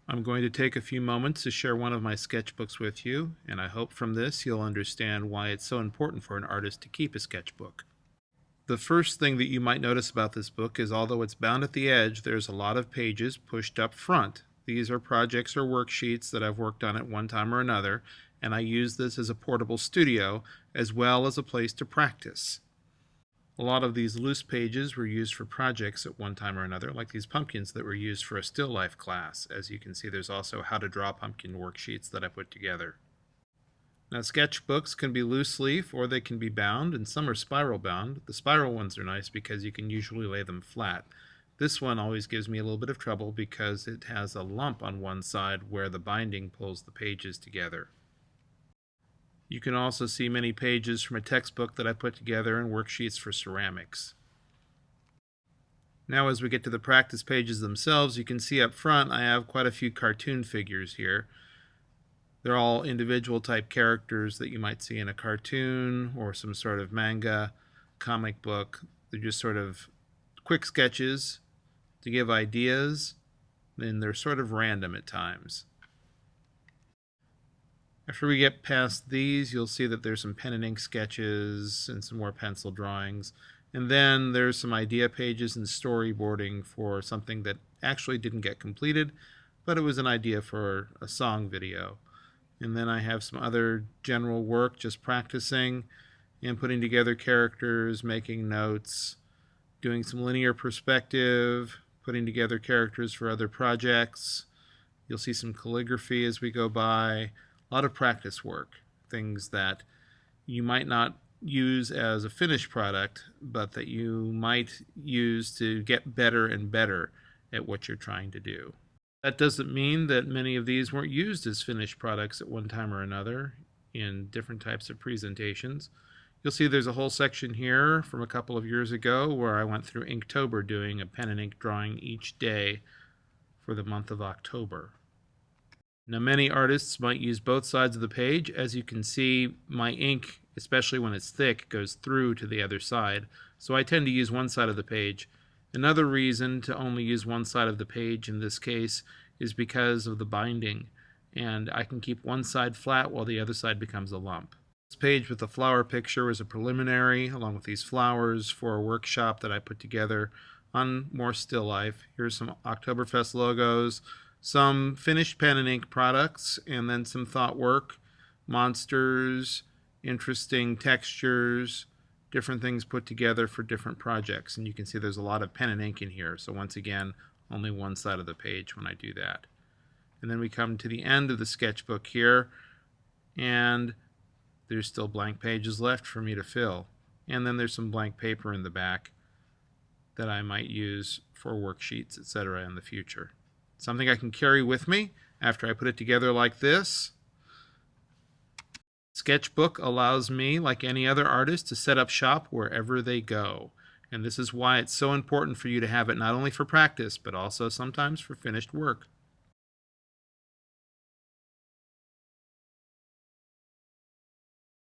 I'm going to take a few moments to share one of my sketchbooks with you, and I hope from this you'll understand why it's so important for an artist to keep a sketchbook. The first thing that you might notice about this book is although it's bound at the edge, there's a lot of pages pushed up front. These are projects or worksheets that I've worked on at one time or another, and I use this as a portable studio as well as a place to practice. A lot of these loose pages were used for projects at one time or another, like these pumpkins that were used for a still life class. As you can see, there's also how to draw pumpkin worksheets that I put together. Now, sketchbooks can be loose leaf or they can be bound, and some are spiral bound. The spiral ones are nice because you can usually lay them flat. This one always gives me a little bit of trouble because it has a lump on one side where the binding pulls the pages together. You can also see many pages from a textbook that I put together and worksheets for ceramics. Now as we get to the practice pages themselves, you can see up front I have quite a few cartoon figures here. They're all individual type characters that you might see in a cartoon or some sort of manga, comic book. They're just sort of quick sketches to give ideas, and they're sort of random at times. After we get past these, you'll see that there's some pen and ink sketches and some more pencil drawings. And then there's some idea pages and storyboarding for something that actually didn't get completed, but it was an idea for a song video. And then I have some other general work, just practicing and putting together characters, making notes, doing some linear perspective, putting together characters for other projects. You'll see some calligraphy as we go by. A lot of practice work, things that you might not use as a finished product, but that you might use to get better and better at what you're trying to do. That doesn't mean that many of these weren't used as finished products at one time or another in different types of presentations. You'll see there's a whole section here from a couple of years ago where I went through Inktober doing a pen and ink drawing each day for the month of October. Now, many artists might use both sides of the page. As you can see, my ink, especially when it's thick, goes through to the other side. So I tend to use one side of the page. Another reason to only use one side of the page in this case is because of the binding. And I can keep one side flat while the other side becomes a lump. This page with the flower picture is a preliminary, along with these flowers, for a workshop that I put together on more still life. Here's some Oktoberfest logos, some finished pen and ink products, and then some thought work, monsters, interesting textures, different things put together for different projects. And you can see there's a lot of pen and ink in here. So once again, only one side of the page when I do that. And then we come to the end of the sketchbook here, and there's still blank pages left for me to fill. And then there's some blank paper in the back that I might use for worksheets, etc. in the future. Something I can carry with me after I put it together like this. Sketchbook allows me, like any other artist, to set up shop wherever they go. And this is why it's so important for you to have it not only for practice, but also sometimes for finished work.